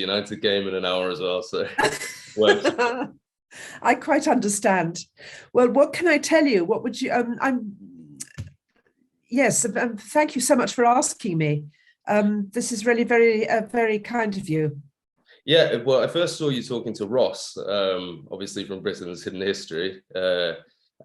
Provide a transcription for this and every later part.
United game in an hour as well. So works. I quite understand. Well, what can I tell you? What would you? Yes. Thank you so much for asking me. This is really very kind of you. Yeah, well, I first saw you talking to Ross, obviously from Britain's Hidden History,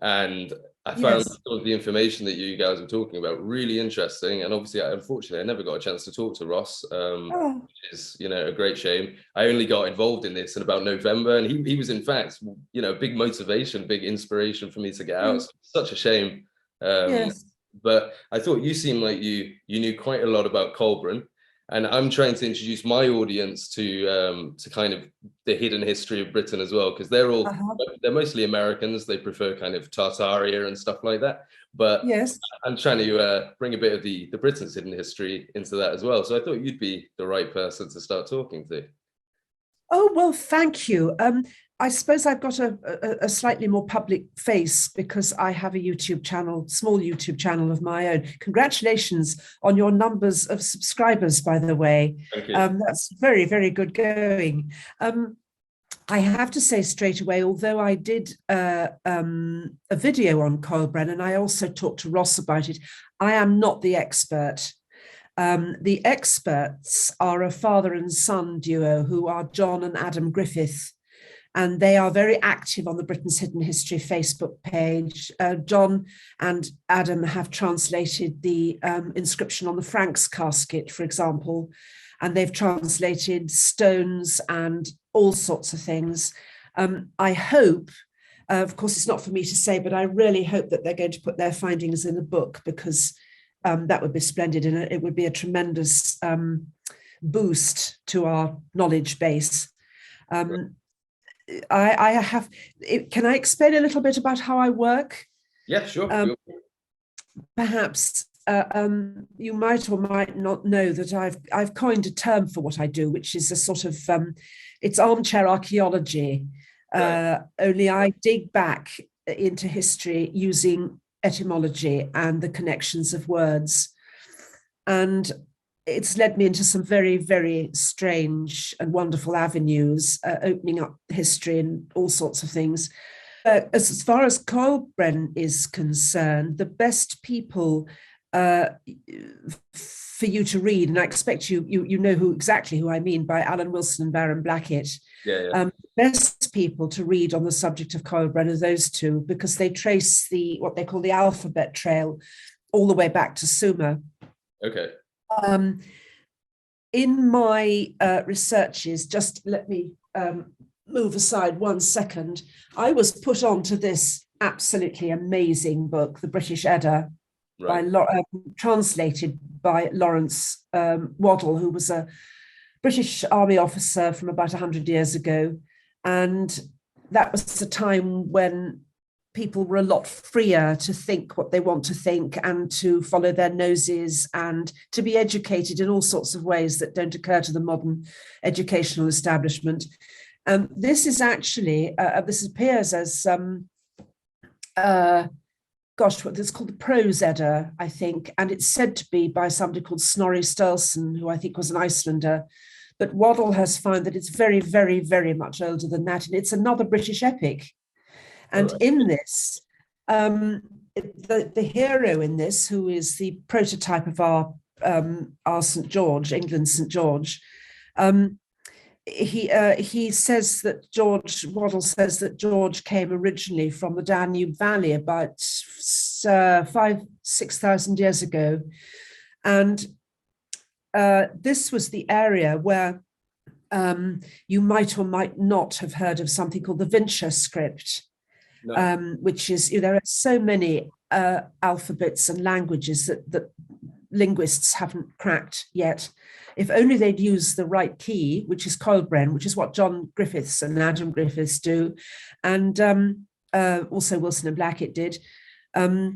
and I found Yes. some of the information that you guys were talking about really interesting. And obviously, unfortunately, I never got a chance to talk to Ross, Oh, which is, a great shame. I only got involved in this in about November, and he was in fact, big motivation, big inspiration for me to get out. mm, So it's such a shame. yes. But I thought you seemed like you knew quite a lot about Coelbren. And I'm trying to introduce my audience to kind of the hidden history of Britain as well, because Uh-huh. they're mostly Americans. They prefer kind of Tartaria and stuff like that. But Yes. I'm trying to bring a bit of the Britain's hidden history into that as well. So I thought you'd be the right person to start talking to. Oh, well, thank you. I suppose I've got a slightly more public face because I have a YouTube channel, small YouTube channel of my own. Congratulations on your numbers of subscribers, by the way. Thank you. That's very good going. I have to say straight away, although I did a video on Coelbren and I also talked to Ross about it, I am not the expert. The experts are a father and son duo who are John and Adam Griffith, and they are very active on the Britain's Hidden History Facebook page. John and Adam have translated the inscription on the Frank's casket, for example, and they've translated stones and all sorts of things. I hope, of course, it's not for me to say, but I really hope that they're going to put their findings in a book because that would be splendid, and it would be a tremendous boost to our knowledge base. I have. Can I explain a little bit about how I work? Yeah, sure. Perhaps you might or might not know that I've coined a term for what I do, which is a sort of it's armchair archaeology. Right. Only I dig back into history using etymology and the connections of words. And it's led me into some very strange and wonderful avenues, opening up history and all sorts of things. As far as Coelbren is concerned, the best people for you to read, and I expect you know exactly who I mean by Alan Wilson and Baron Blackett. Yeah. Best people to read on the subject of Coelbren are those two because they trace what they call the alphabet trail all the way back to Sumer. Okay. In my researches, just let me move aside 1 second. I was put onto this absolutely amazing book, The British Edda, Right. translated by Lawrence Waddell, who was a British Army officer from about 100 years ago. And that was a time when people were a lot freer to think what they want to think and to follow their noses and to be educated in all sorts of ways that don't occur to the modern educational establishment. This is actually, this appears as, what it's called the Prose Edda, I think, and it's said to be by somebody called Snorri Sturluson, who I think was an Icelander. But Waddell has found that it's very much older than that, and it's another British epic. And in this, the hero in this, who is the prototype of our St. George, England's St. George, he says that Waddell says that George came originally from the Danube Valley about 5,000-6,000 years ago. And this was the area where you might or might not have heard of something called the Vincher script. No. Which is, there are so many alphabets and languages that linguists haven't cracked yet. If only they'd use the right key, which is Coelbren, which is what John Griffiths and Adam Griffiths do, and also Wilson and Blackett did. I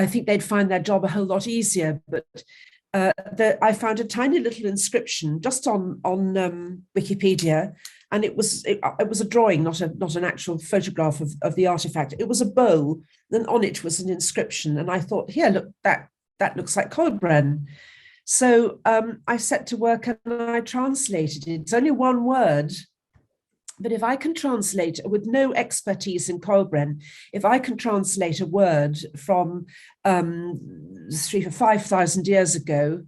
think they'd find their job a whole lot easier. But I found a tiny little inscription just on Wikipedia. And it was a drawing, not an actual photograph of the artifact. It was a bowl, and on it was an inscription. And I thought, here, look, that looks like Coelbren. So I set to work and I translated it. It's only one word, but if I can translate with no expertise in Coelbren, if I can translate a word from 3,000 or 5,000 years ago,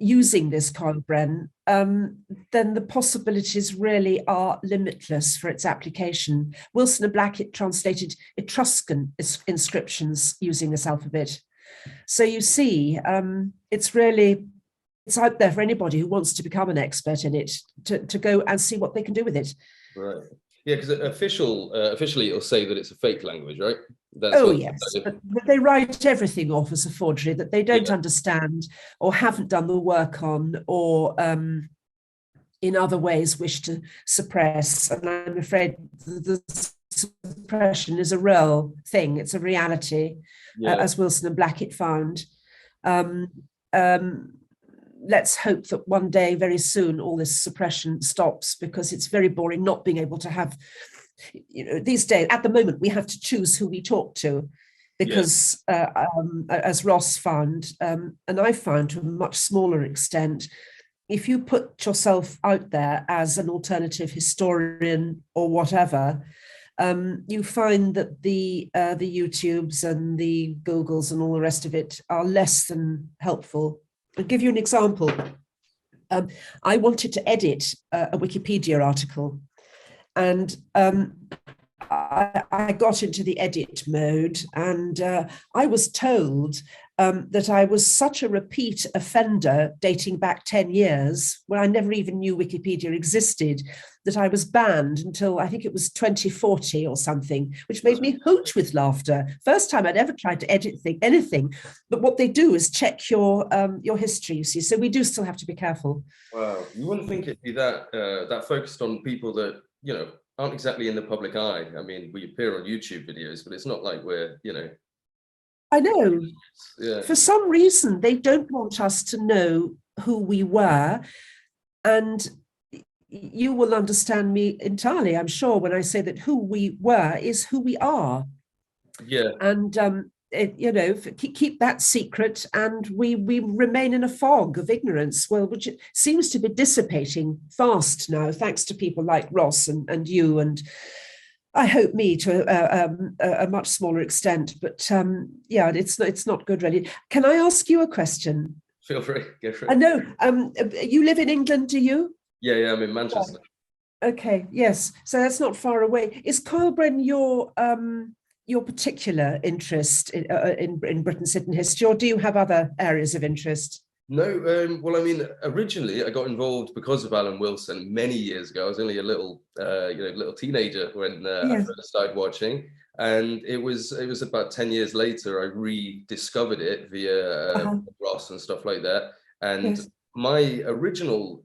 using this Coelbren, then the possibilities really are limitless for its application. Wilson and Blackett translated Etruscan inscriptions using this alphabet. So you see, it's out there for anybody who wants to become an expert in it to go and see what they can do with it. Right. Yeah, because officially it'll say that it's a fake language, right? Yes, but they write everything off as a forgery that they don't understand or haven't done the work on, or in other ways wish to suppress. And I'm afraid the suppression is a real thing. It's a reality, as Wilson and Blackett found. Let's hope that one day, very soon, all this suppression stops, because it's very boring not being able to have, these days, at the moment, we have to choose who we talk to, because as Ross found, and I found to a much smaller extent, if you put yourself out there as an alternative historian or whatever, you find that the YouTubes and the Googles and all the rest of it are less than helpful. I'll give you an example. I wanted to edit a Wikipedia article, and I got into the edit mode, and I was told that I was such a repeat offender dating back 10 years, when I never even knew Wikipedia existed, that I was banned until I think it was 2040 or something, which made me hoot with laughter. First time I'd ever tried to edit anything, but what they do is check your history, you see, so we do still have to be careful. Wow, you wouldn't think it'd be that focused on people that, aren't exactly in the public eye. I mean, we appear on YouTube videos, but it's not like we're, I know. Yeah. For some reason, they don't want us to know who we were. And you will understand me entirely, I'm sure, when I say that who we were is who we are. Yeah. And, keep that secret, and we remain in a fog of ignorance, which seems to be dissipating fast now, thanks to people like Ross and you, and I hope me to a much smaller extent. But it's not good, really. Can I ask you a question? Feel free, go for it. I know. You live in England, do you? Yeah, I'm in Manchester. Okay, yes. So that's not far away. Is Coelbren your particular interest in Britain's hidden history, or do you have other areas of interest? No, well, I mean, originally I got involved because of Alan Wilson many years ago. I was only a little teenager when I first started watching, and it was about 10 years later I rediscovered it via Ross and stuff like that. And my original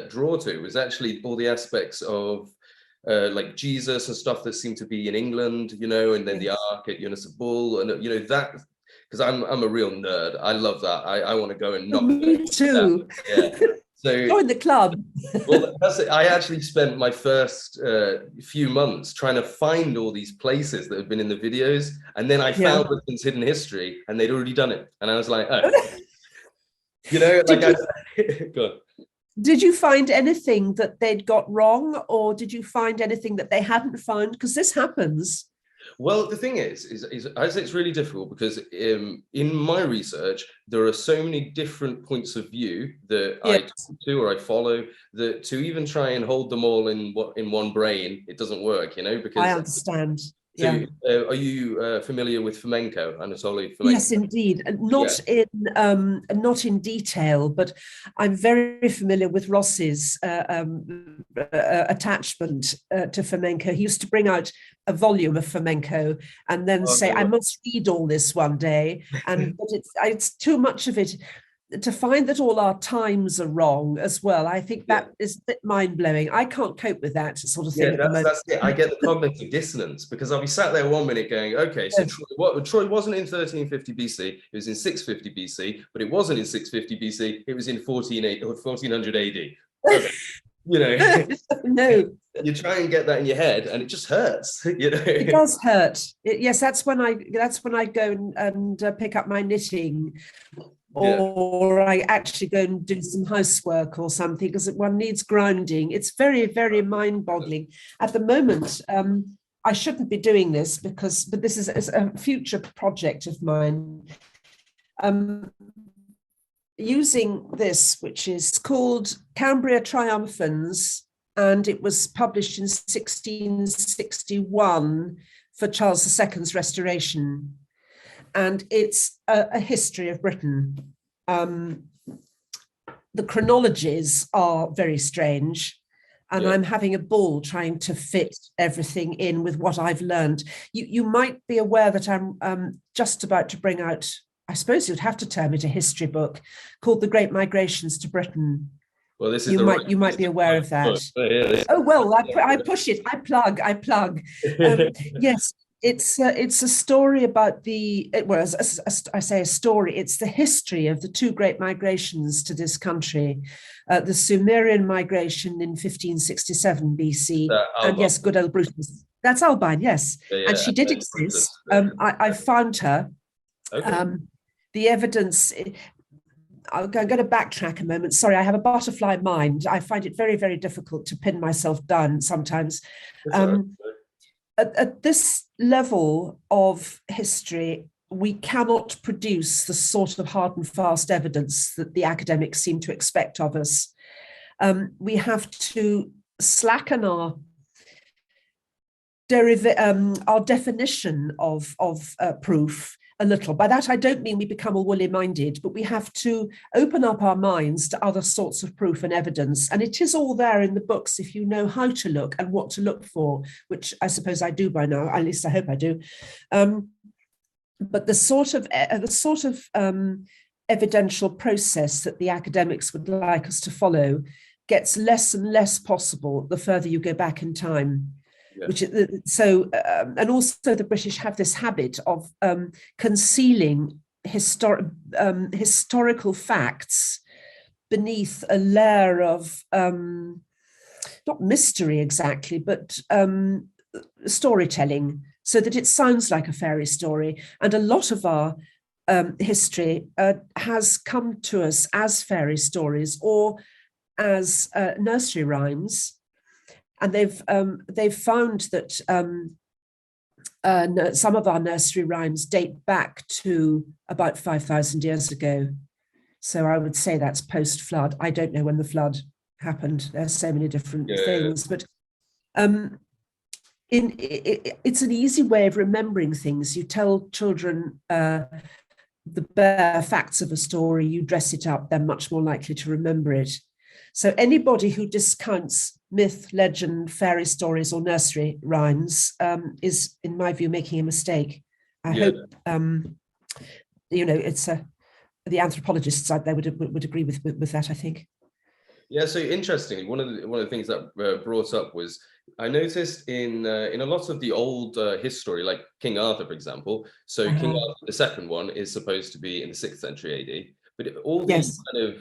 draw to was actually all the aspects of like Jesus and stuff that seemed to be in England, and then the Ark at Bull, and that, because I'm a real nerd. I love that. I want to go and knock. Me too. Yeah. So join the club. Well, that's it. I actually spent my first few months trying to find all these places that have been in the videos, and then I found Britain's hidden history, and they'd already done it, and I was like, oh, go on. Did you find anything that they'd got wrong, or did you find anything that they hadn't found? Because this happens. Well, the thing is I say it's really difficult, because in my research, there are so many different points of view that I talk to or I follow, that to even try and hold them all in one brain, it doesn't work, because I understand. So, are you familiar with Fomenko, Anatoly Fomenko? Yes, indeed. Not in detail, but I'm very familiar with Ross's attachment to Fomenko. He used to bring out a volume of Fomenko and then say, "I must read all this one day," but it's too much of it. To find that all our times are wrong as well, I think that is a bit mind-blowing. I can't cope with that sort of thing. That's it. I get the cognitive dissonance, because I'll be sat there 1 minute going, okay, so Troy wasn't in 1350 BC, it was in 650 BC, but it wasn't in 650 BC, it was in 1400 AD. No. You try and get that in your head, and it just hurts. It does hurt. Yes, that's when I go and pick up my knitting. Yeah. or I actually go and do some housework or something, because one needs grounding. It's very, very mind-boggling. At the moment, I shouldn't be doing this but this is a future project of mine. Using this, which is called Cambria Triumphans, and it was published in 1661 for Charles II's restoration. And it's a history of Britain. The chronologies are very strange, and I'm having a ball trying to fit everything in with what I've learned. You might be aware that I'm just about to bring out, I suppose you'd have to term it a history book, called The Great Migrations to Britain. Well, this is you might be aware of that. Oh well, I push it. I plug. Yes, it's a story about I say a story. It's the history of the two great migrations to this country, the Sumerian migration in 1567 BC, and yes, good old Brutus. That's Albine, yes, and she did exist. I found her. Okay. The evidence. I'm going to backtrack a moment. Sorry, I have a butterfly mind. I find it very, very difficult to pin myself down sometimes. At this level of history, we cannot produce the sort of hard and fast evidence that the academics seem to expect of us. We have to slacken our definition of proof a little. By that, I don't mean we become all woolly-minded, but we have to open up our minds to other sorts of proof and evidence. And it is all there in the books if you know how to look and what to look for, which I suppose I do by now, at least I hope I do. But the sort of evidential process that the academics would like us to follow gets less and less possible the further you go back in time. Which and also the British have this habit of concealing historical facts beneath a layer of not mystery exactly, but storytelling, so that it sounds like a fairy story. And a lot of our history has come to us as fairy stories or as nursery rhymes. And they've found that some of our nursery rhymes date back to about 5,000 years ago. So I would say that's post-flood. I don't know when the flood happened. There's so many different things, but it's an easy way of remembering things. You tell children the bare facts of a story, you dress it up, they're much more likely to remember it. So anybody who discounts myth, legend, fairy stories, or nursery rhymes is, in my view, making a mistake. I hope it's the anthropologists out there would agree with that, I think. Yeah. So interestingly, one of the things that brought up was I noticed in a lot of the old history, like King Arthur, for example. So King Arthur, the second one, is supposed to be in the 6th century AD. But all these kind of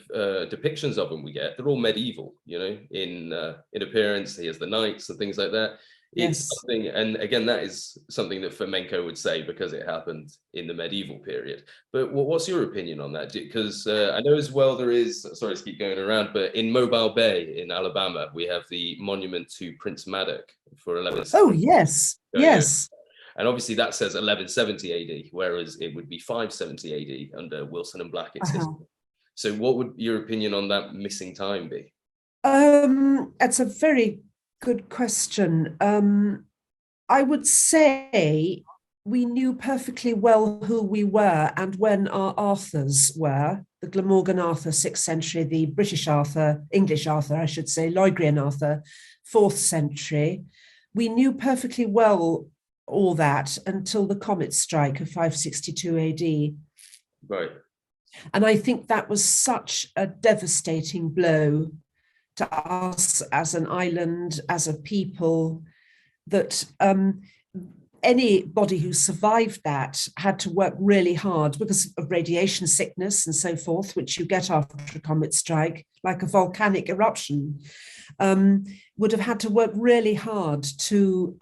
depictions of them we get, they're all medieval, in appearance. He has the knights and things like that. It's something, and again, that is something that Flamenco would say because it happened in the medieval period. But what's your opinion on that? Because I know as well there is, sorry to keep going around, but in Mobile Bay in Alabama, we have the monument to Prince Madoc for 11th. Oh, yes, yes. And obviously that says 1170 AD, whereas it would be 570 AD under Wilson and Blackett's history. So what would your opinion on that missing time be? That's a very good question. I would say we knew perfectly well who we were and when our Arthurs were, the Glamorgan Arthur, 6th century, the British Arthur, English Arthur, I should say, Lloydrian Arthur, 4th century. We knew perfectly well all that until the comet strike of 562 AD. Right. And I think that was such a devastating blow to us as an island, as a people, that anybody who survived that had to work really hard because of radiation sickness and so forth, which you get after a comet strike, like a volcanic eruption, would have had to work really hard to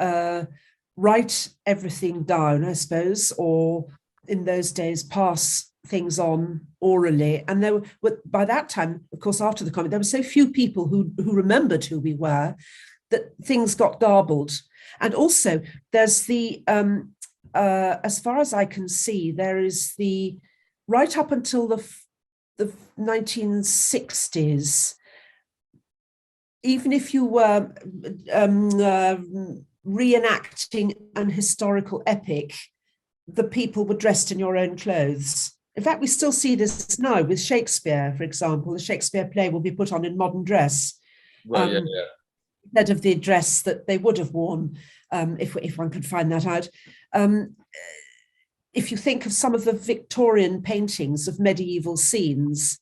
write everything down, I suppose, or in those days pass things on orally. And there were, by that time, of course, after the comment, there were so few people who remembered who we were that things got garbled. And also there's the, as far as I can see, there is the, right up until the 1960s, even if you were reenacting an historical epic, the people were dressed in your own clothes. In fact, we still see this now with Shakespeare, for example. The Shakespeare play will be put on in modern dress. Well, Instead of the dress that they would have worn, if one could find that out. If you think of some of the Victorian paintings of medieval scenes,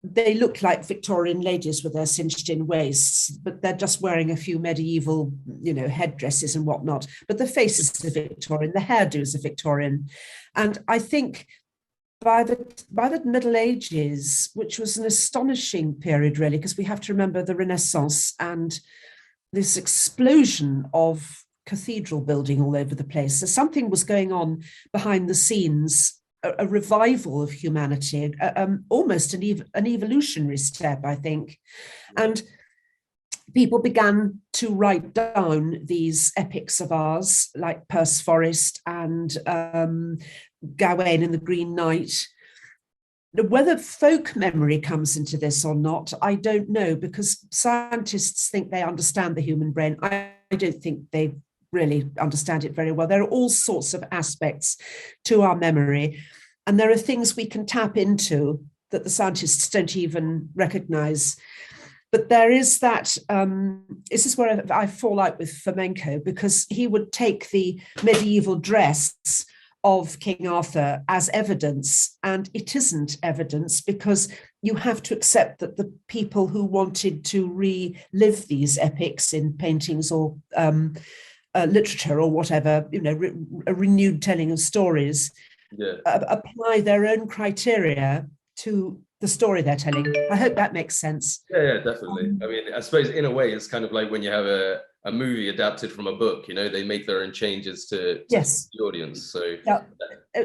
they look like Victorian ladies with their cinched-in waists, but they're just wearing a few medieval, headdresses and whatnot. But the faces are Victorian, the hairdos are Victorian. And I think by the Middle Ages, which was an astonishing period, really, because we have to remember the Renaissance and this explosion of cathedral building all over the place. So something was going on behind the scenes, a revival of humanity, almost an evolutionary step, I think. And people began to write down these epics of ours, like Perceforest and Gawain and the Green Knight. Whether folk memory comes into this or not, I don't know, because scientists think they understand the human brain. I don't think they really understand it very well. There are all sorts of aspects to our memory, and there are things we can tap into that the scientists don't even recognize. But there is that, this is where I fall out with Fomenko, because he would take the medieval dress of King Arthur as evidence, and it isn't evidence, because you have to accept that the people who wanted to relive these epics in paintings or literature or whatever, a renewed telling of stories, apply their own criteria to the story they're telling. I hope that makes sense. Yeah, definitely. I mean, I suppose in a way, it's kind of like when you have a movie adapted from a book, they make their own changes to yes. the audience. So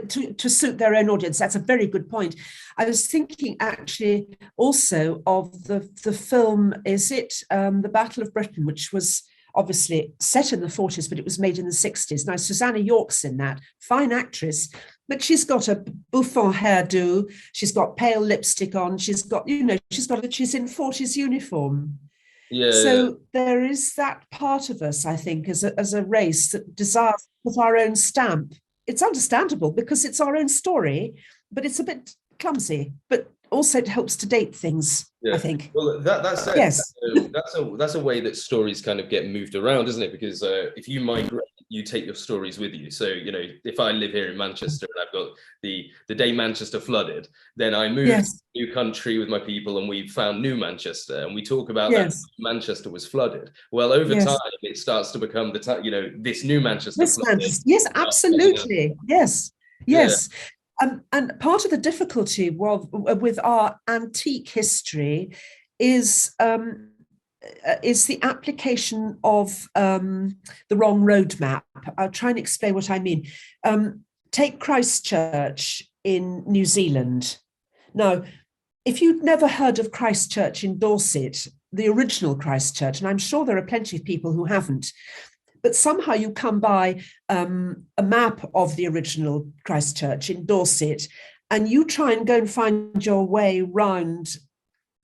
to suit their own audience. That's a very good point. I was thinking actually also of the film, is it The Battle of Britain, which was obviously set in the 40s, but it was made in the 60s. Now, Susanna York's in that, fine actress, but she's got a bouffant hairdo, she's got pale lipstick on, she's in 40s uniform. So there is that part of us, I think, as a race that desires to put our own stamp. It's understandable because it's our own story, but it's a bit clumsy, but also it helps to date things, I think. Well, that's yes. That's a way that stories kind of get moved around, isn't it? Because if you migrate, you take your stories with you. So, if I live here in Manchester and I've got the day Manchester flooded, then I moved to a new country with my people and we found New Manchester and we talk about that Manchester was flooded. Well, over time, it starts to become this New Manchester flooded. Yes, absolutely. Yes. And part of the difficulty with our antique history is the application of the wrong roadmap. I'll try and explain what I mean. Take Christchurch in New Zealand. Now, if you'd never heard of Christchurch in Dorset, the original Christchurch, and I'm sure there are plenty of people who haven't, but somehow you come by a map of the original Christchurch in Dorset, and you try and go and find your way round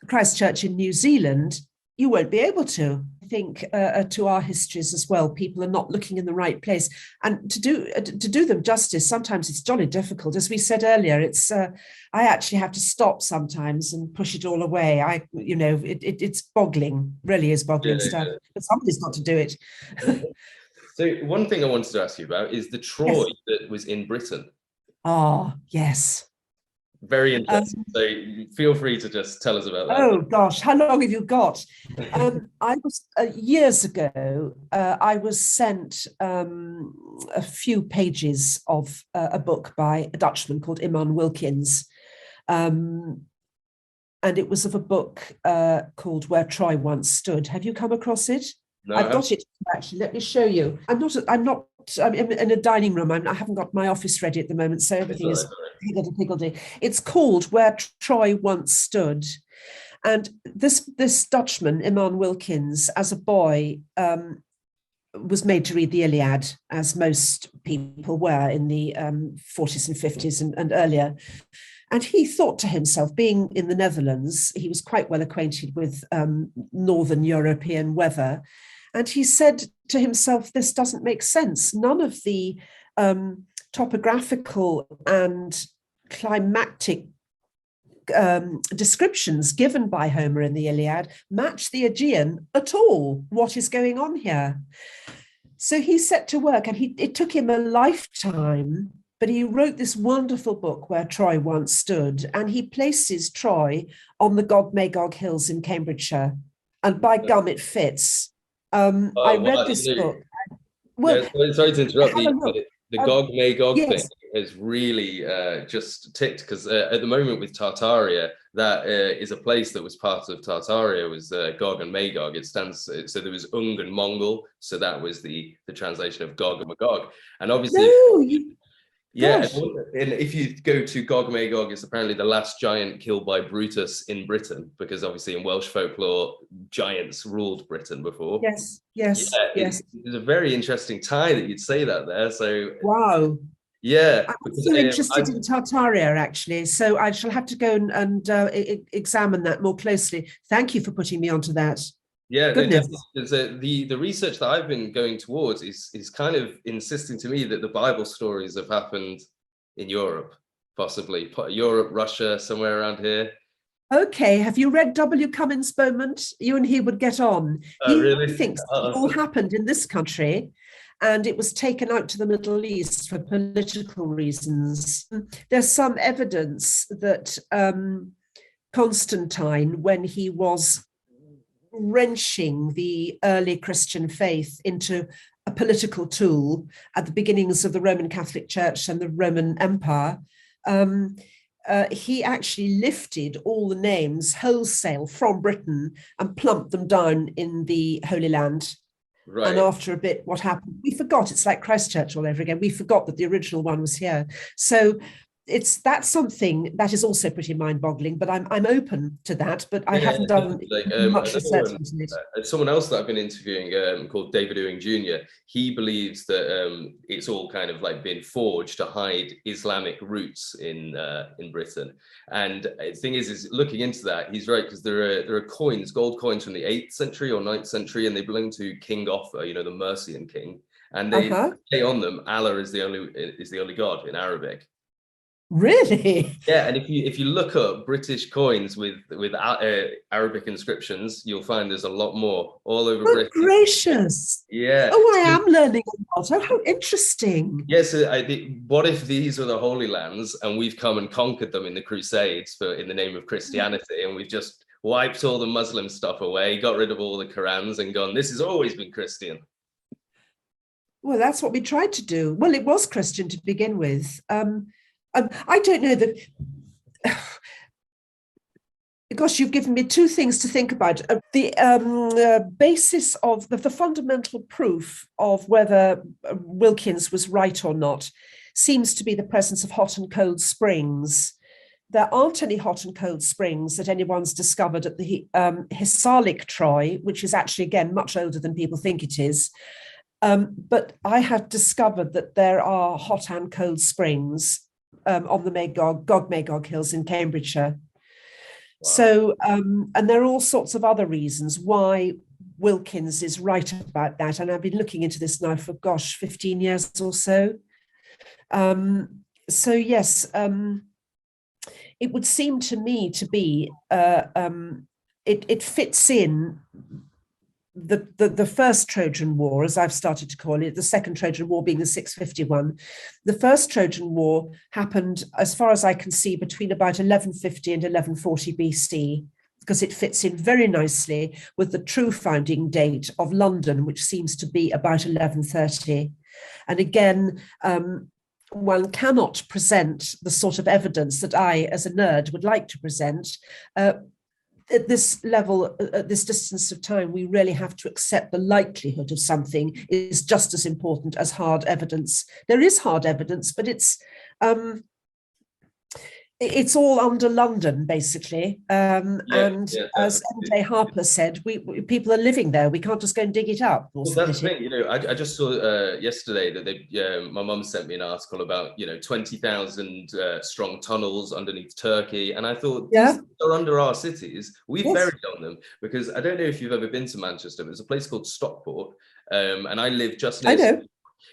Christchurch in New Zealand, you won't be able to. I think to our histories as well, people are not looking in the right place. And to do them justice, sometimes it's jolly difficult. As we said earlier, it's I actually have to stop sometimes and push it all away. It's boggling, really is boggling stuff. But somebody's got to do it. So one thing I wanted to ask you about is the Troy that was in Britain. Oh, yes. Very interesting. So feel free to just tell us about that. Oh gosh, how long have you got? I was years ago. I was sent a few pages of a book by a Dutchman called Iman Wilkins, and it was of a book called Where Troy Once Stood. Have you come across it? No, I've got it actually. Let me show you. I'm in a dining room. I haven't got my office ready at the moment, so everything is Higgledy-piggledy. It's called Where Troy Once Stood. And this Dutchman, Iman Wilkins, as a boy, was made to read the Iliad, as most people were in the 40s and 50s and earlier. And he thought to himself, being in the Netherlands, he was quite well acquainted with Northern European weather. And he said to himself, this doesn't make sense. None of the topographical and climatic descriptions given by Homer in the Iliad match the Aegean at all. What is going on here? So he set to work, and it took him a lifetime, but he wrote this wonderful book, Where Troy Once Stood, and he places Troy on the Gog-Magog hills in Cambridgeshire. And by gum, it fits. I read this book. Well, sorry to interrupt. The Gog-Magog thing has really just ticked, because at the moment with Tartaria, that is a place that was part of Tartaria, was Gog and Magog. It stands, so there was Ung and Mongol, so that was the translation of Gog and Magog. And obviously, and if you go to Gog-Magog, it's apparently the last giant killed by Brutus in Britain, because obviously in Welsh folklore, giants ruled Britain before. Yes. It's a very interesting tie that you'd say that there. So wow. Yeah. I'm so interested in Tartaria, actually. So I shall have to go and examine that more closely. Thank you for putting me onto that. Yeah, the research that I've been going towards is kind of insisting to me that the Bible stories have happened in Europe, possibly Europe, Russia, somewhere around here. Okay, have you read W. Cummins Beaumont? You and he would get on. He really thinks it all happened in this country, and it was taken out to the Middle East for political reasons. There's some evidence that Constantine, when he was wrenching the early Christian faith into a political tool at the beginnings of the Roman Catholic Church and the Roman Empire, he actually lifted all the names wholesale from Britain and plumped them down in the Holy Land. Right. And after a bit, what happened? We forgot. It's like Christchurch all over again. We forgot that the original one was here. So that's something that is also pretty mind-boggling, but I'm open to that, but I haven't done much research into it. Someone else that I've been interviewing called David Ewing Jr., he believes that it's all kind of like been forged to hide Islamic roots in Britain. And the thing is looking into that, he's right, because there are coins, gold coins from the 8th century or 9th century, and they belong to King Offa, the Mercian king, and they say on them Allah is the only God in Arabic. Really? Yeah, and if you look up British coins with Arabic inscriptions, you'll find there's a lot more all over Britain. Gracious! Yeah. Oh, I am learning a lot. Oh, how interesting! Yes. Yeah, so what if these were the Holy Lands and we've come and conquered them in the Crusades in the name of Christianity, and we've just wiped all the Muslim stuff away, got rid of all the Qurans, and gone, this has always been Christian. Well, that's what we tried to do. Well, it was Christian to begin with. I don't know that. Gosh, you've given me two things to think about. The basis of the fundamental proof of whether Wilkins was right or not seems to be the presence of hot and cold springs. There aren't any hot and cold springs that anyone's discovered at the Hisarlik Troy, which is actually, again, much older than people think it is. But I have discovered that there are hot and cold springs on the Gog-Magog hills in Cambridgeshire. Wow. So, and there are all sorts of other reasons why Wilkins is right about that. And I've been looking into this now for, 15 years or so. So yes, it would seem to me to be, it fits in the first Trojan War, as I've started to call it, the second Trojan War being the 651. The first Trojan War happened, as far as I can see, between about 1150 and 1140 BC, because it fits in very nicely with the true founding date of London, which seems to be about 1130. And again, one cannot present the sort of evidence that I, as a nerd, would like to present. At this level, at this distance of time, we really have to accept the likelihood of something is just as important as hard evidence. There is hard evidence, but it's It's all under London, basically. And as MJ Harper said, we people are living there. We can't just go and dig it up. Well, that's the thing, you know. I just saw yesterday that my mum sent me an article about, you know, 20,000 strong tunnels underneath Turkey, and I thought these are under our cities. We've buried on them, because I don't know if you've ever been to Manchester. There's a place called Stockport, and I live just near. I know.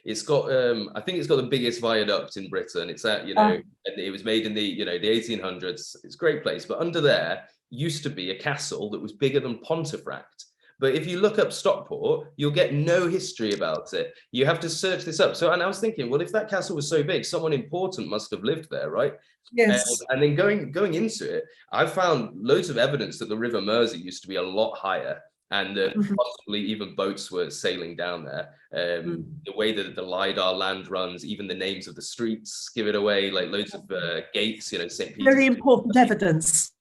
It's got, I think it's got the biggest viaduct in Britain. It's at, you know, it was made in the, you know, the 1800s. It's a great place. But under there used to be a castle that was bigger than Pontefract. But if you look up Stockport, you'll get no history about it. You have to search this up. So, and I was thinking, well, if that castle was so big, someone important must have lived there, right? Yes. And then going into it, I found loads of evidence that the River Mersey used to be a lot higher, and that possibly even boats were sailing down there. The way that the LiDAR land runs, even the names of the streets give it away, like loads of gates, you know, St. Peter's. Very important evidence.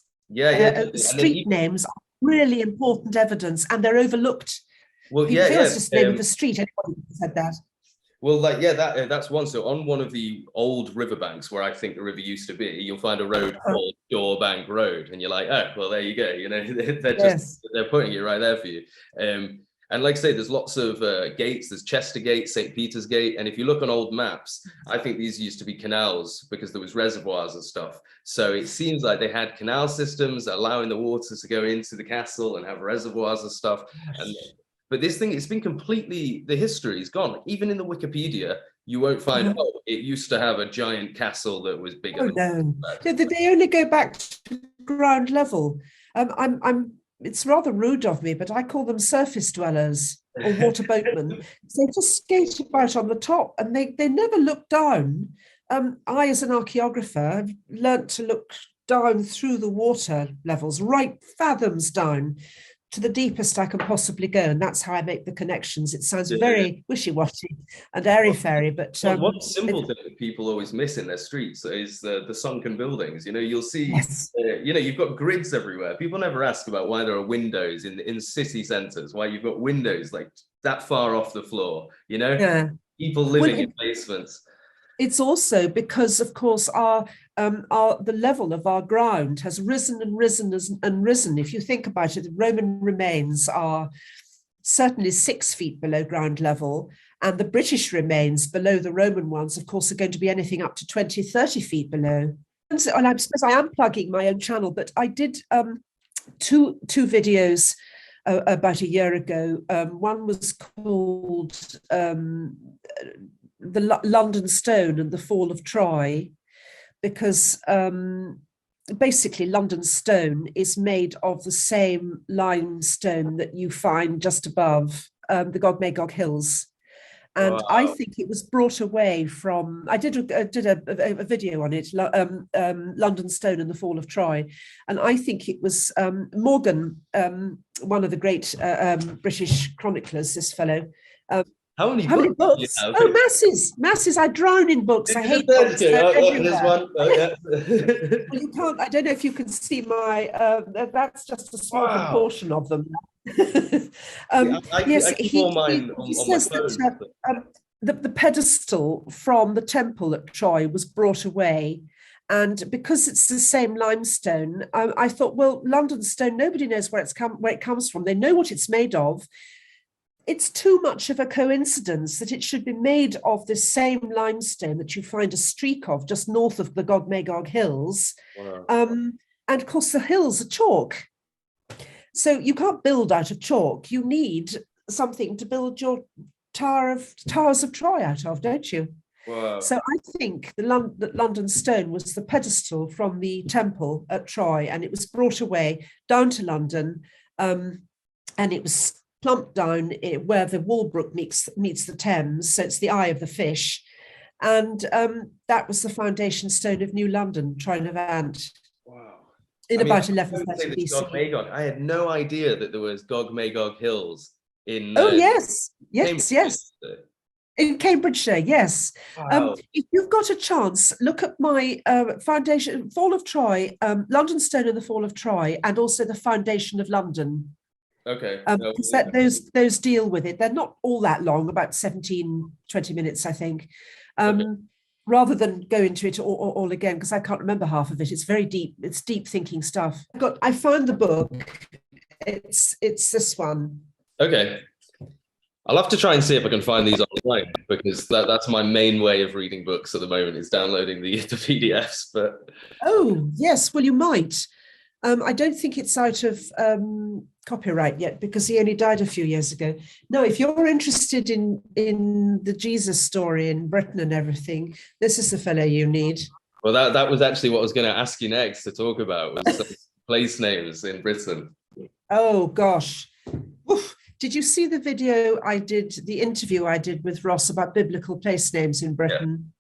Street names are really important evidence, and they're overlooked. Well, People feel it's just the name of the street. Anybody said that. Well, like, that's one. So on one of the old riverbanks where I think the river used to be, you'll find a road called Bank Road, and you're like, oh, well, there you go. You know, they're putting it right there for you. And like I say, there's lots of gates. There's Chester Gate, St. Peter's Gate, and if you look on old maps, I think these used to be canals because there was reservoirs and stuff. So it seems like they had canal systems allowing the water to go into the castle and have reservoirs and stuff. But this thing, it's been completely, the history is gone. Even in the Wikipedia, you won't find, it used to have a giant castle that was bigger. They only go back to ground level. It's rather rude of me, but I call them surface dwellers or water boatmen. They just skate about on the top, and they never look down. I, as an archaeographer, have learnt to look down through the water levels, right fathoms down, to the deepest I can possibly go, and that's how I make the connections. It sounds very wishy-washy and airy-fairy, but one simple thing that people always miss in their streets is the sunken buildings. You know, you'll see, you know, you've got grids everywhere. People never ask about why there are windows in city centres, why you've got windows like that far off the floor. You know, people living in basements. It's also because, of course, the level of our ground has risen and risen and risen. If you think about it, the Roman remains are certainly 6 feet below ground level, and the British remains below the Roman ones, of course, are going to be anything up to 20, 30 feet below. And I suppose I am plugging my own channel, but I did two videos about a year ago. One was called the London Stone and the Fall of Troy, because basically London Stone is made of the same limestone that you find just above the Gog Magog Hills. And I think it was brought away from, I did a video on it, London Stone and the Fall of Troy. And I think it was Morgan, one of the great British chroniclers, this fellow. How many books? Oh, masses. I drown in books. I hate books. There's one. Well, you can't. I don't know if you can see my. That's just a small proportion of them. Yes, he says that the pedestal from the temple at Troy was brought away. And because it's the same limestone, I thought, well, London Stone, nobody knows where it comes from. They know what it's made of. It's too much of a coincidence that it should be made of the same limestone that you find a streak of just north of the Gog Magog Hills. And of course, the hills are chalk. So you can't build out of chalk. You need something to build your towers of Troy out of, don't you? Wow. So I think that London Stone was the pedestal from the temple at Troy, and it was brought away down to London, and it was plumped down where the Walbrook meets the Thames, so it's the eye of the fish, and that was the foundation stone of New London, Trinavant. Wow! About 1130 BC. I had no idea that there was Gog Magog Hills in. Yes. In Cambridgeshire, yes. Wow. If you've got a chance, look at my foundation, Fall of Troy, London Stone and the Fall of Troy, and also the Foundation of London. Okay. Those deal with it. They're not all that long, about 17, 20 minutes, I think. rather than go into it all again, because I can't remember half of it. It's very deep. It's deep thinking stuff. I found the book. It's this one. Okay. I'll have to try and see if I can find these online, because that's my main way of reading books at the moment, is downloading the PDFs. But oh yes, well, you might. I don't think it's out of copyright yet, because he only died a few years ago. No, if you're interested in the Jesus story in Britain and everything, this is the fellow you need. Well, that was actually what I was going to ask you next to talk about, was place names in Britain. Oh gosh. Oof. Did you see the video I did, the interview I did with Ross about biblical place names in Britain?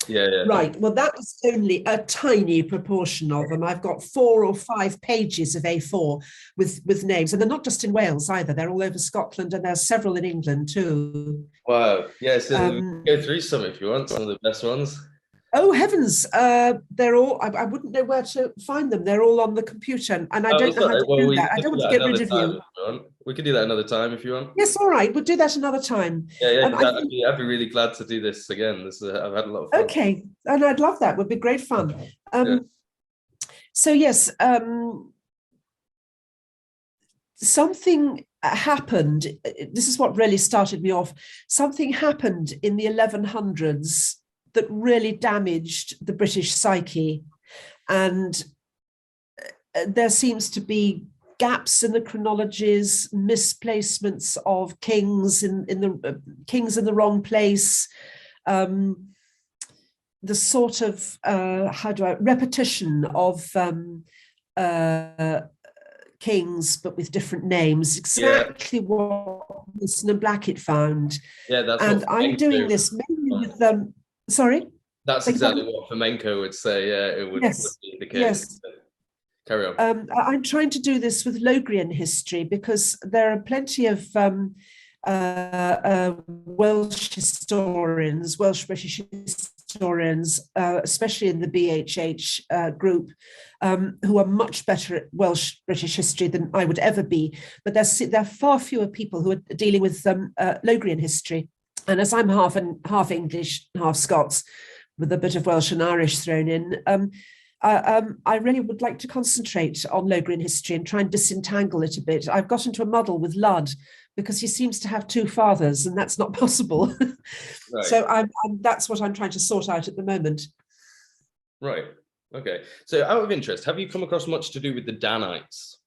Yeah. Right. Well, that was only a tiny proportion of them. I've got 4 or 5 pages of A4 with names, and they're not just in Wales either. They're all over Scotland, and there's several in England too. Wow. Yeah. So go through some if you want, some of the best ones. Oh heavens! They're all. I wouldn't know where to find them. They're all on the computer, and I don't know how to do that. I don't want to get rid of you. We could do that another time if you want. Yes, all right. We'll do that another time. Yeah. I'd be really glad to do this again. I've had a lot of fun. Okay, and I'd love that. Would be great fun. So yes, something happened. This is what really started me off. Something happened in the 1100s that really damaged the British psyche, and there seems to be gaps in the chronologies, misplacements of kings in the wrong place, the sort of repetition of kings but with different names. Exactly what Wilson and Blackett found. Yeah, that's. And I'm doing this mainly with them. Sorry? That's exactly what Flamenco would say. Yeah, it would, yes. would be the case. Yes. Carry on. I'm trying to do this with Logrian history, because there are plenty of Welsh historians, Welsh-British historians, especially in the BHH group, who are much better at Welsh-British history than I would ever be. But there are far fewer people who are dealing with Logrian history. And as I'm half English, half Scots, with a bit of Welsh and Irish thrown in, I really would like to concentrate on Logrian history and try and disentangle it a bit. I've got into a muddle with Ludd because he seems to have 2 fathers, and that's not possible. Right. So that's what I'm trying to sort out at the moment. Right. Okay. So out of interest, have you come across much to do with the Danites?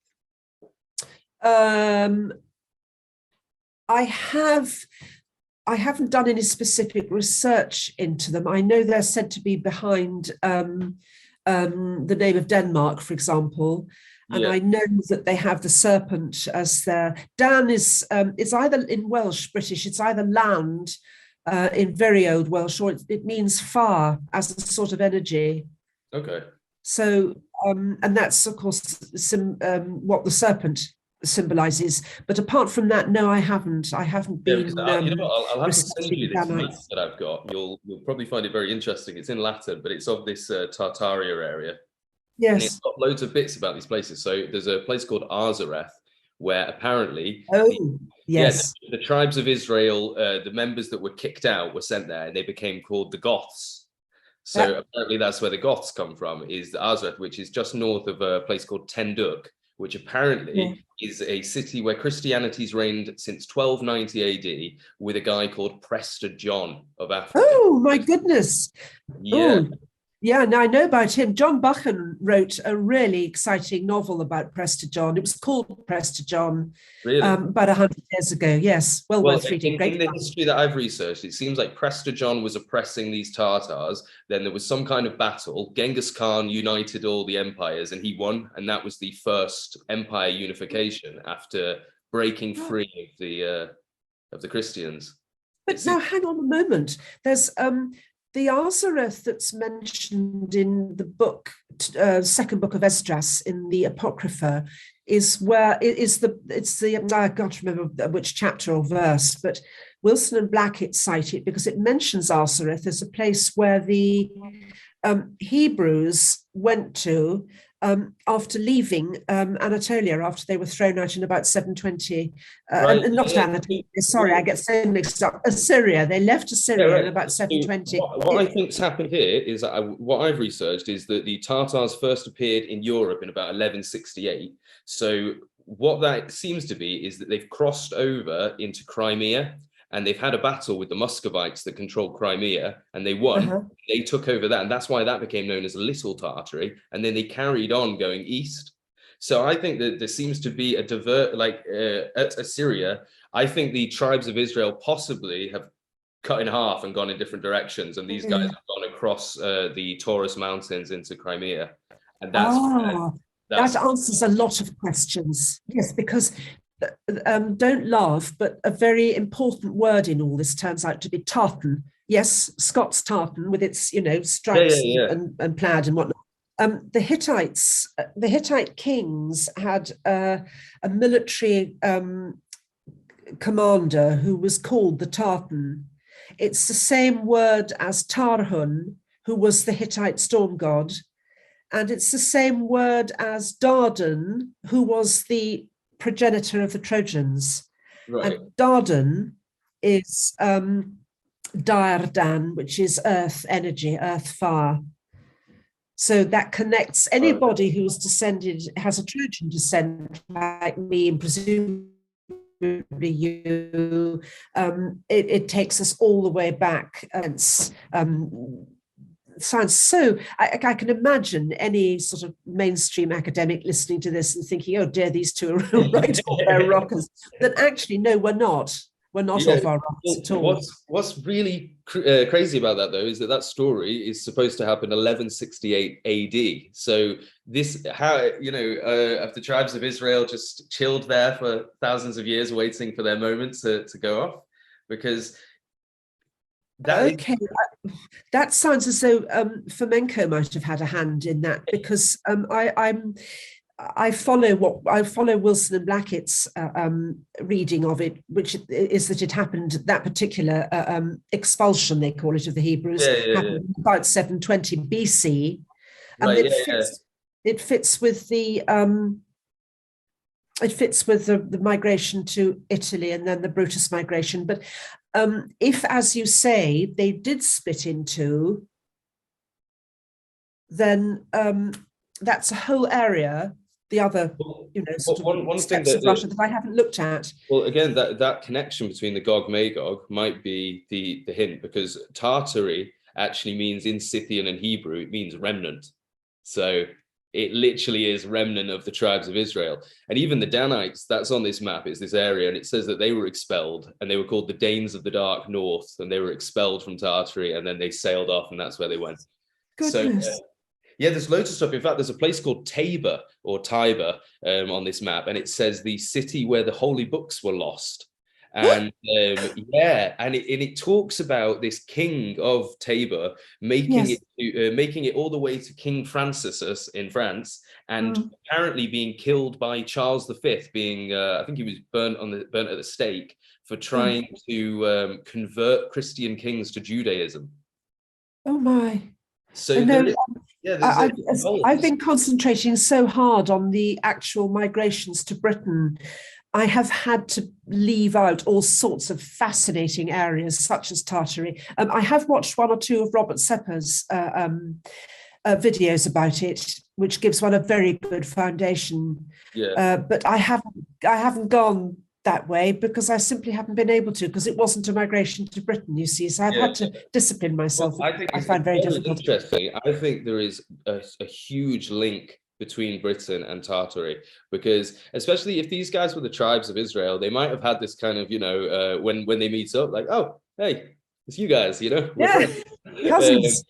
I haven't done any specific research into them. I know they're said to be behind the name of Denmark, for example, and I know that they have the serpent as their. Dan is either in Welsh, British, it's either land in very old Welsh, or it means far as a sort of energy. Okay. So, and that's of course what the serpent symbolizes, but apart from that, no, I haven't been. You know what, I'll have to send you this map that I've got. You'll probably find it very interesting. It's in Latin, but it's of this Tartaria area. Yes, and it's got loads of bits about these places. So there's a place called Arzareth, where apparently the tribes of Israel, the members that were kicked out were sent there, and they became called the Goths. So apparently that's where the Goths come from, is the Arzareth, which is just north of a place called Tenduk, which apparently is a city where Christianity's reigned since 1290 AD, with a guy called Prester John of Africa. Oh my goodness! Yeah. Ooh. Yeah, now I know about him. John Buchan wrote a really exciting novel about Prester John. It was called Prester John, really? About 100 years ago. Yes, well worth reading. In the history that I've researched, it seems like Prester John was oppressing these Tartars. Then there was some kind of battle. Genghis Khan united all the empires, and he won. And that was the first empire unification after breaking free of the Christians. But now, hang on a moment. There's the Arzareth that's mentioned in the book, second book of Esdras in the Apocrypha, is where I can't remember which chapter or verse, but Wilson and Blackett cite it because it mentions Arzareth as a place where the Hebrews went to after leaving Anatolia, after they were thrown out in about 720. Right. Not Anatolia, sorry, I get so mixed up. Assyria. They left Assyria in about 720. What I think's happened here is that what I've researched is that the Tartars first appeared in Europe in about 1168. So what that seems to be is that they've crossed over into Crimea, and they've had a battle with the Muscovites that controlled Crimea, and they won. They took over that, and that's why that became known as Little Tartary. And then they carried on going east. So I think that there seems to be a at Assyria. I think the tribes of Israel possibly have cut in half and gone in different directions, and these guys have gone across the Taurus Mountains into Crimea, and that answers a lot of questions. Yes, because don't laugh, but a very important word in all this turns out to be tartan. Yes, Scots tartan with its stripes and plaid and whatnot. The Hittite kings had a military commander who was called the Tartan. It's the same word as Tarhun, who was the Hittite storm god. And it's the same word as Dardan, who was the progenitor of the Trojans. Right. And Dardan is Daerdan, which is earth energy, earth fire. So that connects anybody who's descended, has a Trojan descent, like me, and presumably you. It takes us all the way back. And sounds so, I can imagine any sort of mainstream academic listening to this and thinking, oh dear, these two are right off their rockers. But actually, no, we're not. We're not off our rockers at all. What's really crazy about that, though, is that story is supposed to happen 1168 AD. So have the tribes of Israel just chilled there for thousands of years waiting for their moment to go off? Because that sounds as though Fomenko might have had a hand in that, because I follow Wilson and Blackett's reading of it, which is that it happened, that particular expulsion, they call it, of the Hebrews, happened about 720 BC, and it fits with the migration to Italy and then the Brutus migration. But if, as you say, they did split into, then that's a whole area. The other, one steps of Russia that I haven't looked at. Well, again, that connection between the Gog-Magog might be the hint, because Tartary actually means, in Scythian and Hebrew, it means remnant. So it literally is remnant of the tribes of Israel. And even the Danites, that's on this map, is this area, and it says that they were expelled, and they were called the Danes of the Dark North, and they were expelled from Tartary, and then they sailed off, and that's where they went. Goodness. So, there's loads of stuff. In fact, there's a place called Tabor or Tiber on this map, and it says the city where the holy books were lost. And and it talks about this king of Tabor making it all the way to King Francis in France, and apparently being killed by Charles V, being I think he was burnt at the stake for trying to convert Christian kings to Judaism. Oh my! So I've been concentrating so hard on the actual migrations to Britain. I have had to leave out all sorts of fascinating areas, such as Tartary. I have watched one or two of Robert Sepper's videos about it, which gives one a very good foundation. But I haven't gone that way because I simply haven't been able to, because it wasn't a migration to Britain, you see. So I've had to discipline myself. Well, I find very difficult. Interesting. I think there is a huge link between Britain and Tartary, because especially if these guys were the tribes of Israel, they might have had this kind of, when they meet up, like, oh, hey, it's you guys, cousins.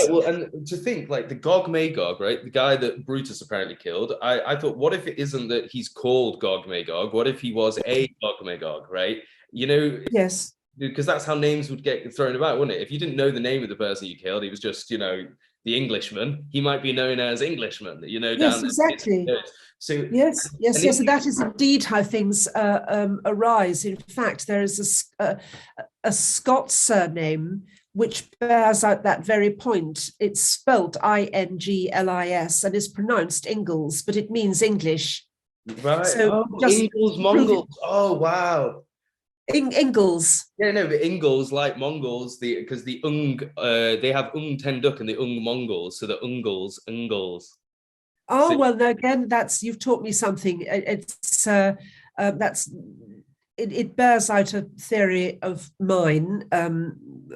Well, and to think, like, the Gog-Magog, right, the guy that Brutus apparently killed, I thought, what if it isn't that he's called Gog-Magog? What if he was a Gog-Magog, right? Yes. Because that's how names would get thrown about, wouldn't it? If you didn't know the name of the person you killed, he was just, the Englishman, he might be known as Englishman, Yes, exactly. So yes. So that is indeed how things arise. In fact, there is a Scots surname which bears out that very point. It's spelt Inglis and is pronounced Ingles, but it means English. Right. So Ingles, Mongols. Oh, wow. Ingles. Yeah, no, but Ingles like Mongols, because the they have Tenduk and the Mongols, so the Ingles. Oh, So, well, again, you've taught me something. It bears out a theory of mine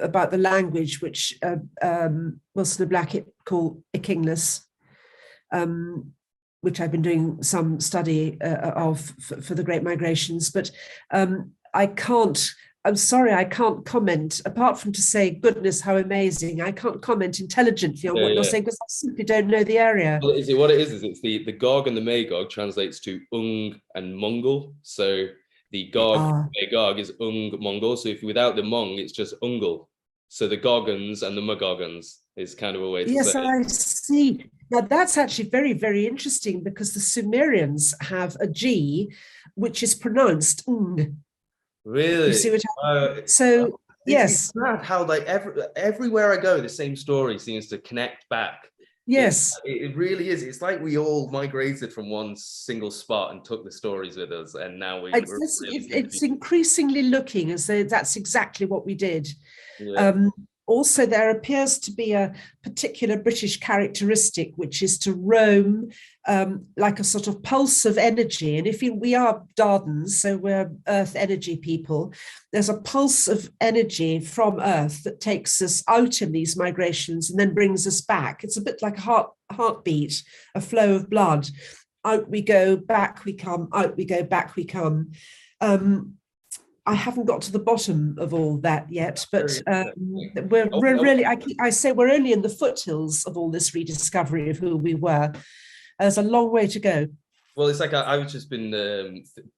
about the language, which Wilson and Blackett call Ikinglis, which I've been doing some study of for the Great Migrations. But I'm sorry, I can't comment, apart from to say, goodness, how amazing. I can't comment intelligently on what you're saying because I simply don't know the area. Well, what it is it's the Gog and the Magog translates to Ung and Mongol. So the Gog, Magog is Ung Mongol. So if without the Mong, it's just Ungle. So the Gogans and the Magogans is kind of a way to say. Yes, I see. Now that's actually very, very interesting because the Sumerians have a G which is pronounced Ung. Really? You see what so yes. It's mad how like everywhere I go, the same story seems to connect back. Yes. It really is. It's like we all migrated from one single spot and took the stories with us, and now it's increasingly looking as though that's exactly what we did. Yeah. Also, there appears to be a particular British characteristic, which is to roam like a sort of pulse of energy. And we are Dardans, so we're earth energy people, there's a pulse of energy from earth that takes us out in these migrations and then brings us back. It's a bit like a heartbeat, a flow of blood. Out we go, back we come, out we go, back we come. I haven't got to the bottom of all that yet, but we're really, I say we're only in the foothills of all this rediscovery of who we were. There's a long way to go. Well, it's like I've just been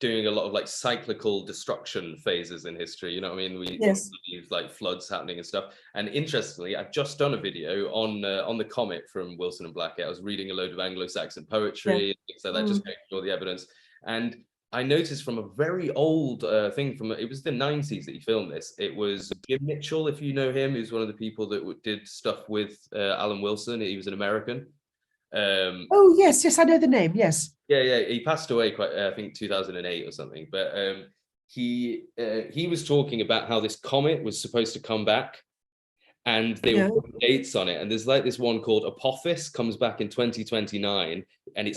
doing a lot of like cyclical destruction phases in history. You know what I mean? We use like floods happening and stuff. And interestingly, I've just done a video on the comet from Wilson and Blackett. I was reading a load of Anglo-Saxon poetry and things like that, just going through all the evidence. And I noticed from a very old thing it was the 90s that he filmed this. It was Jim Mitchell, if you know him, who's one of the people that did stuff with Alan Wilson. He was an American. Oh, yes, I know the name, yes. Yeah, he passed away I think 2008 or something. But he was talking about how this comet was supposed to come back. And they were putting dates on it, and there's like this one called Apophis comes back in 2029, and it's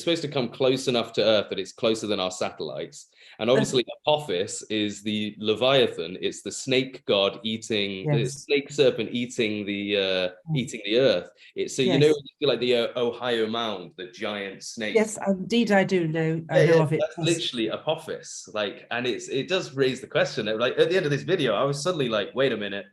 supposed to come close enough to Earth that it's closer than our satellites. And obviously, Apophis is the Leviathan; it's the snake god eating the snake serpent eating the Earth. It's you know like the Ohio Mound, the giant snake. Yes, indeed, I do know. I know of it. That's literally Apophis, like, and it does raise the question. Like at the end of this video, I was suddenly like, wait a minute.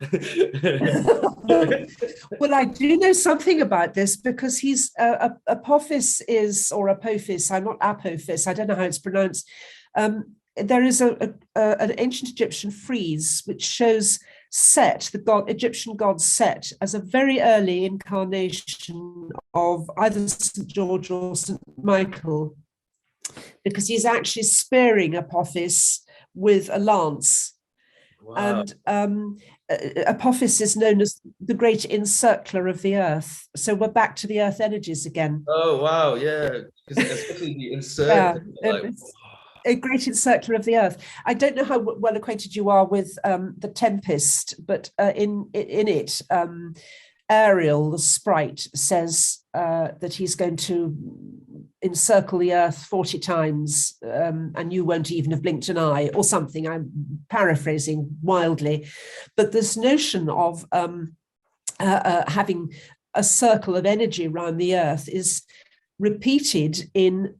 Well, I do know something about this because he's Apophis or Apophis. I'm not Apophis. I don't know how it's pronounced. There is an ancient Egyptian frieze which shows Set, the Egyptian god Set, as a very early incarnation of either St. George or St. Michael, because he's actually spearing Apophis with a lance. Wow. And Apophis is known as the great encircler of the earth. So we're back to the earth energies again. Oh, wow. Yeah. Especially the encircler. A great encircler of the earth. I don't know how well acquainted you are with The Tempest, but in it, Ariel, the sprite, says that he's going to encircle the earth 40 times and you won't even have blinked an eye or something. I'm paraphrasing wildly. But this notion of having a circle of energy around the earth is repeated in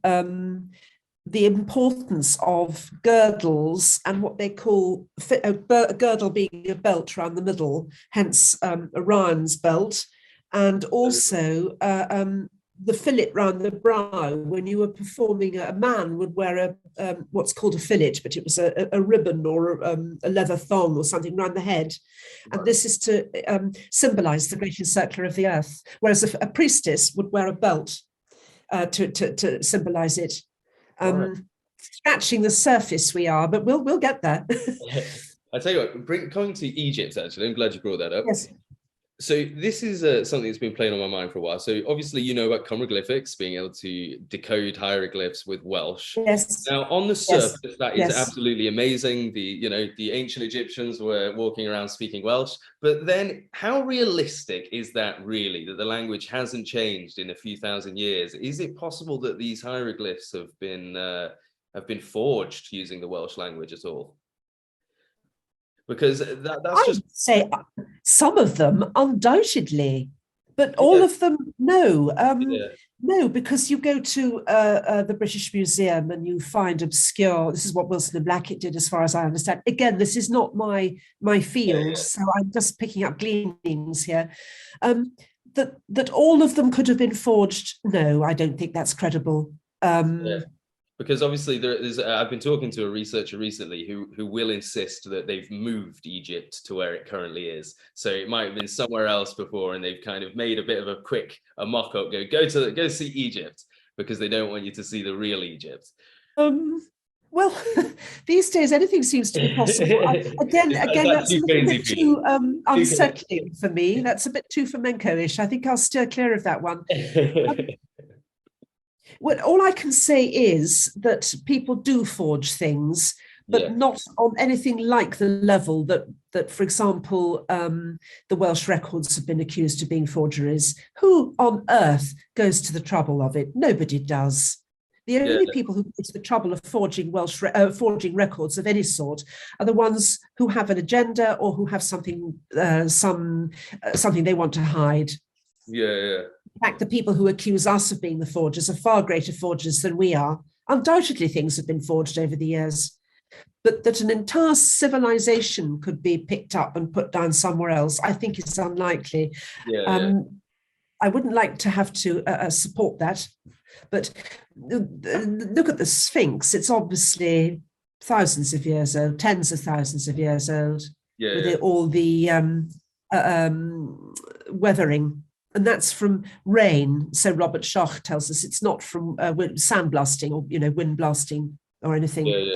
the importance of girdles and what they call a girdle being a belt around the middle, hence Orion's belt, and also the fillet round the brow. When you were performing, a man would wear what's called a fillet, but it was a ribbon or a leather thong or something around the head. And this is to symbolize the great encircler of the earth, whereas a priestess would wear a belt to symbolize it. Scratching the surface we are, but we'll get there. I tell you what, coming to Egypt, actually, I'm glad you brought that up. Yes. So this is something that's been playing on my mind for a while. So obviously, you know about chiroglyphics, being able to decode hieroglyphs with Welsh. Yes. Now, on the Yes. surface, that is absolutely amazing. The ancient Egyptians were walking around speaking Welsh. But then, how realistic is that really? That the language hasn't changed in a few thousand years? Is it possible that these hieroglyphs have been forged using the Welsh language at all? Because that's just... I'd say some of them undoubtedly, but all of them, no. No, because you go to the British Museum and you find obscure, this is what Wilson and Blackett did as far as I understand. Again, this is not my field, so I'm just picking up gleanings here. That all of them could have been forged, no, I don't think that's credible. Because obviously I've been talking to a researcher recently who will insist that they've moved Egypt to where it currently is. So it might have been somewhere else before, and they've kind of made a bit of a mock-up. Go see Egypt, because they don't want you to see the real Egypt. Well, these days anything seems to be possible. Again, that's a little bit too unsettling for me. That's a bit too flamenco-ish. I think I'll steer clear of that one. Well, all I can say is that people do forge things, but not on anything like the level that, for example, the Welsh records have been accused of being forgeries. Who on earth goes to the trouble of it? Nobody does. The only people who go to the trouble of forging forging records of any sort are the ones who have an agenda or who have something they want to hide. In fact, the people who accuse us of being the forgers are far greater forgers than we are. Undoubtedly, things have been forged over the years. But that an entire civilization could be picked up and put down somewhere else, I think is unlikely. I wouldn't like to have to support that. But look at the Sphinx. It's obviously thousands of years old, tens of thousands of years old, with all the weathering. And that's from rain. So Robert Schoch tells us it's not from sandblasting or wind blasting or anything.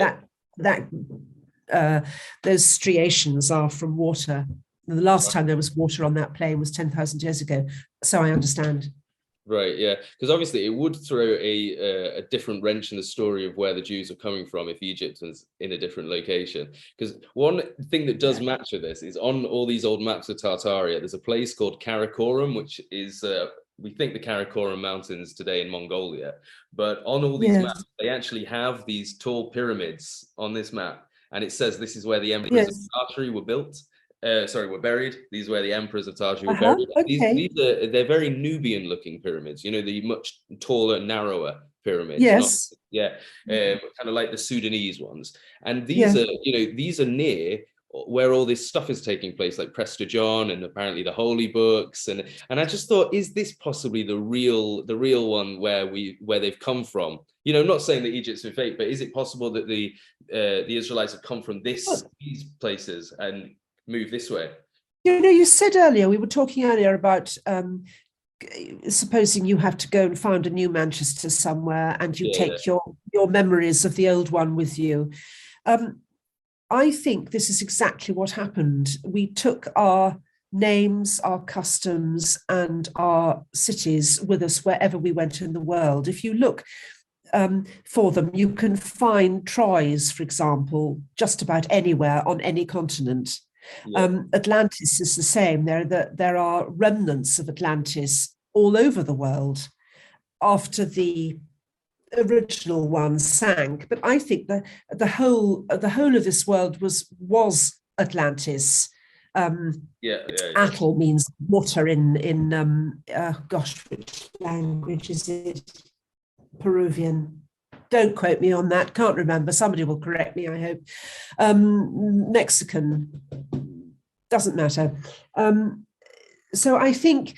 Those striations are from water. And the last time there was water on that plain was 10,000 years ago. So I understand. Right, yeah, because obviously it would throw a different wrench in the story of where the Jews are coming from if Egypt was in a different location. Because one thing that does match with this is on all these old maps of Tartaria, there's a place called Karakorum, which is, we think the Karakorum Mountains today in Mongolia. But on all these maps, they actually have these tall pyramids on this map. And it says this is where the emperors of Tartary were built. Were buried. These were the emperors of Tartary were buried. They're very Nubian-looking pyramids. The much taller, narrower pyramids. Yes. Kind of like the Sudanese ones. And these are, these are near where all this stuff is taking place, like Prester John and apparently the Holy Books. And I just thought, is this possibly the real one where they've come from? I'm not saying that Egypt's been fake, but is it possible that the Israelites have come from these places and move this way? You said earlier, we were talking earlier about supposing you have to go and found a new Manchester somewhere and you take your memories of the old one with you. I think this is exactly what happened. We took our names, our customs, and our cities with us wherever we went in the world. If you look for them, you can find Troys, for example, just about anywhere on any continent. Atlantis is the same. There are remnants of Atlantis all over the world after the original one sank. But I think that the whole of this world was Atlantis. Atl means water in which language is it? Peruvian. Don't quote me on that. Can't remember. Somebody will correct me, I hope. Mexican. Doesn't matter. So I think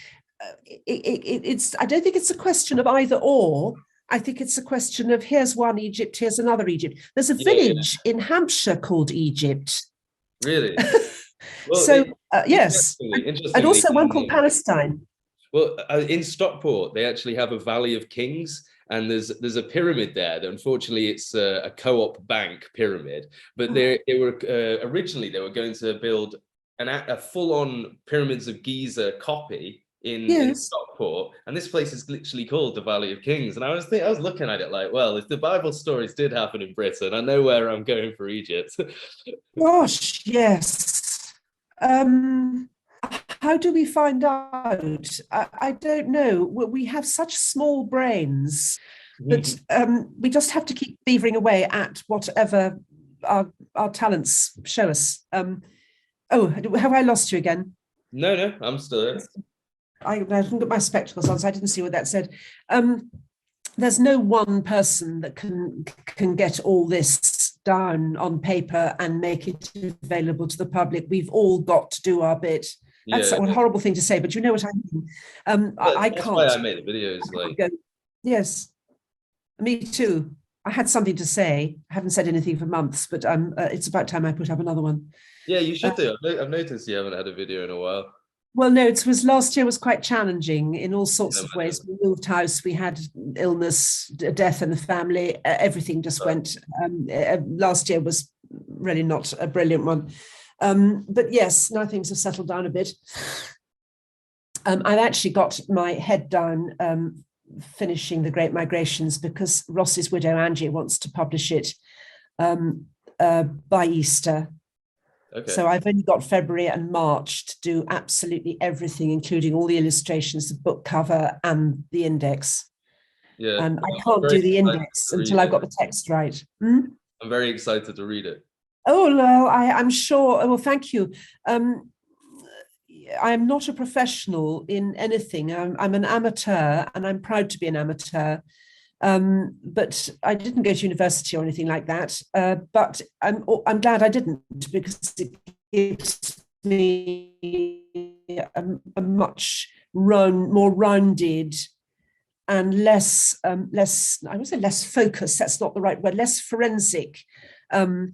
I don't think it's a question of either or. I think it's a question of here's one Egypt, here's another Egypt. There's a village in Hampshire called Egypt. Really? Well, so yes, and also one called Palestine. Well, in Stockport, they actually have a Valley of Kings. and there's a pyramid there that unfortunately it's a co-op bank pyramid, but they were originally they were going to build a full-on Pyramids of Giza copy in Stockport, and this place is literally called the Valley of Kings. And I was looking at it like, well, if the Bible stories did happen in Britain, I know where I'm going for Egypt. Gosh, yes. How do we find out? I don't know. We have such small brains that we just have to keep beavering away at whatever our talents show us. Oh, have I lost you again? No, I'm still there. I haven't got my spectacles on, so I didn't see what that said. There's no one person that can get all this down on paper and make it available to the public. We've all got to do our bit. That's a horrible thing to say, but you know what I mean. I can't. That's why I made the videos. Yes, me too. I had something to say. I haven't said anything for months, but it's about time I put up another one. Yeah, you should do. I've noticed you haven't had a video in a while. Well, no, it was last year was quite challenging in all sorts of ways. We moved house, we had illness, death in the family, everything just went. Last year was really not a brilliant one. But yes, now things have settled down a bit. I've actually got my head down finishing The Great Migrations because Ross's widow, Angie, wants to publish it by Easter. Okay. So I've only got February and March to do absolutely everything, including all the illustrations, the book cover and the index. Yeah. And I can't do the index until I've got the text right. I'm very excited to read it. Oh, well, I'm sure. Well, thank you. I'm not a professional in anything. I'm an amateur, and I'm proud to be an amateur. But I didn't go to university or anything like that. But I'm glad I didn't, because it gives me a much more rounded and less I would say less focused. That's not the right word. Less forensic a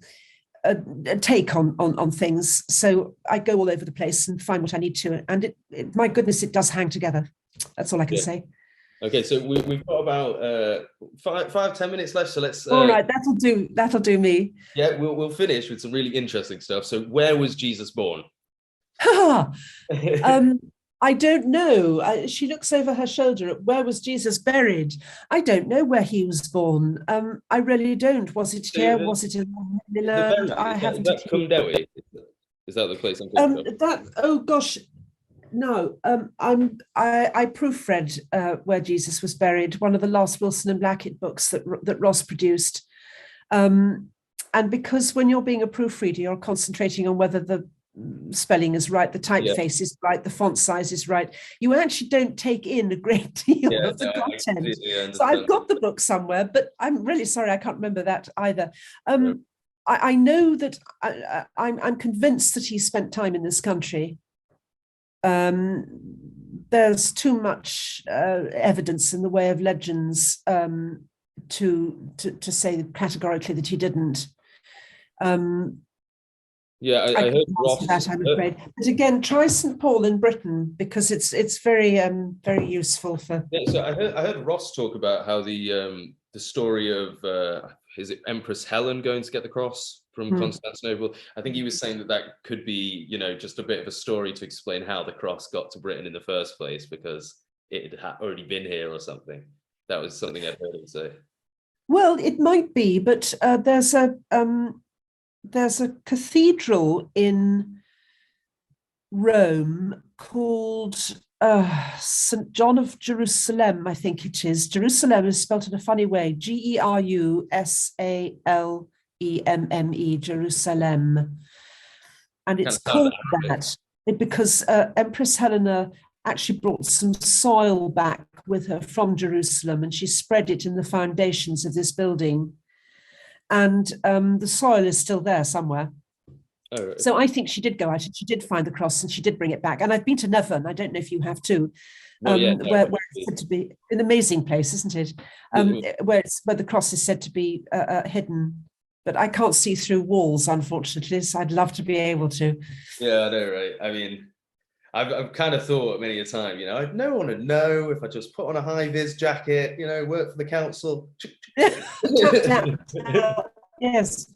take on things. So I go all over the place and find what I need to. And it my goodness, it does hang together. That's all I can say. Okay, so we've got about 5-10 minutes left. So let's. All right, that'll do me. Yeah, we'll finish with some really interesting stuff. So where was Jesus born? I don't know. She looks over her shoulder at where was Jesus buried. I don't know where he was born. I really don't. Was it here? Was it in the land? I haven't. Is that Cumdewi? Is that the place I'm thinking of? Oh gosh, no. I proofread where Jesus was buried. One of the last Wilson and Blackett books that Ross produced. And because when you're being a proofreader, you're concentrating on whether the spelling is right, the typeface is right, the font size is right. You actually don't take in a great deal of the content. So I've got the book somewhere, but I'm really sorry, I can't remember that either. I know that I'm convinced that he spent time in this country. There's too much evidence in the way of legends to say categorically that he didn't. Yeah, I heard Ross. That, I'm afraid. But again, try St. Paul in Britain, because it's very very useful for. Yeah, so I heard Ross talk about how the story of is it Empress Helen going to get the cross from Constantinople? I think he was saying that could be, just a bit of a story to explain how the cross got to Britain in the first place, because it had already been here or something. That was something I'd heard him say. Well, it might be, but there's a cathedral in Rome called St. John of Jerusalem, I think it is. Jerusalem is spelled in a funny way, Gerusalemme, Jerusalem. And it's called that because Empress Helena actually brought some soil back with her from Jerusalem, and she spread it in the foundations of this building. And the soil is still there somewhere. Oh, right. So I think she did go out and she did find the cross and she did bring it back. And I've been to Nevern, I don't know if you have too, where it's said to be an amazing place, isn't it? Where the cross is said to be hidden. But I can't see through walls, unfortunately, so I'd love to be able to. Yeah, I know, right? I mean, I've kind of thought many a time, you know, no one would know if I just put on a high-vis jacket, you know, work for the council. Yes.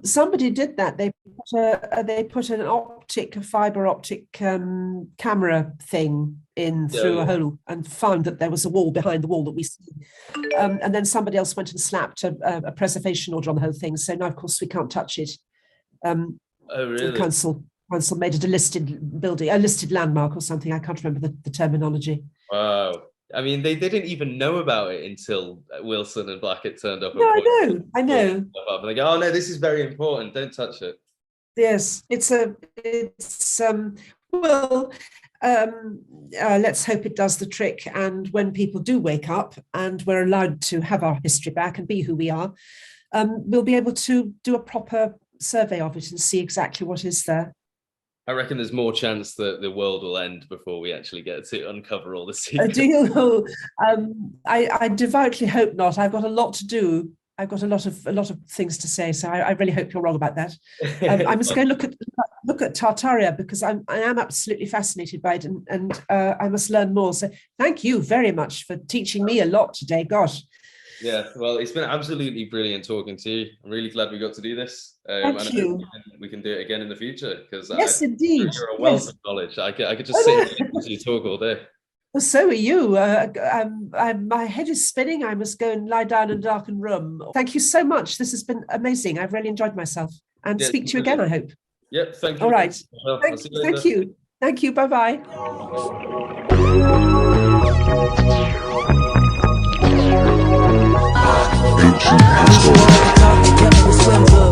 Somebody did that. They put a fiber optic camera thing in through a hole and found that there was a wall behind the wall that we see. And then somebody else went and slapped a preservation order on the whole thing. So now, of course, we can't touch it. Oh, really? The council made it a listed building, a listed landmark or something. I can't remember the terminology. Wow. I mean, they didn't even know about it until Wilson and Blackett turned up. No, I know. And they go, oh no, this is very important. Don't touch it. Yes, let's hope it does the trick. And when people do wake up and we're allowed to have our history back and be who we are, we'll be able to do a proper survey of it and see exactly what is there. I reckon there's more chance that the world will end before we actually get to uncover all the secrets. Do you know? I devoutly hope not. I've got a lot to do. I've got a lot of things to say, so I really hope you're wrong about that. I must go look at Tartaria because I am absolutely fascinated by it, and I must learn more. So thank you very much for teaching me a lot today. Gosh. Yeah, well, it's been absolutely brilliant talking to you. I'm really glad we got to do this. Thank you. We can do it again in the future because yes, indeed, you're a wealth of knowledge. I could just sit and listen to you talk all day. Well, so are you. My head is spinning. I must go and lie down in a darkened room. Thank you so much. This has been amazing. I've really enjoyed myself. And speak to you again, I hope. Yep, thank you. All right. Thank you. Thank you. Bye-bye. Ancient history.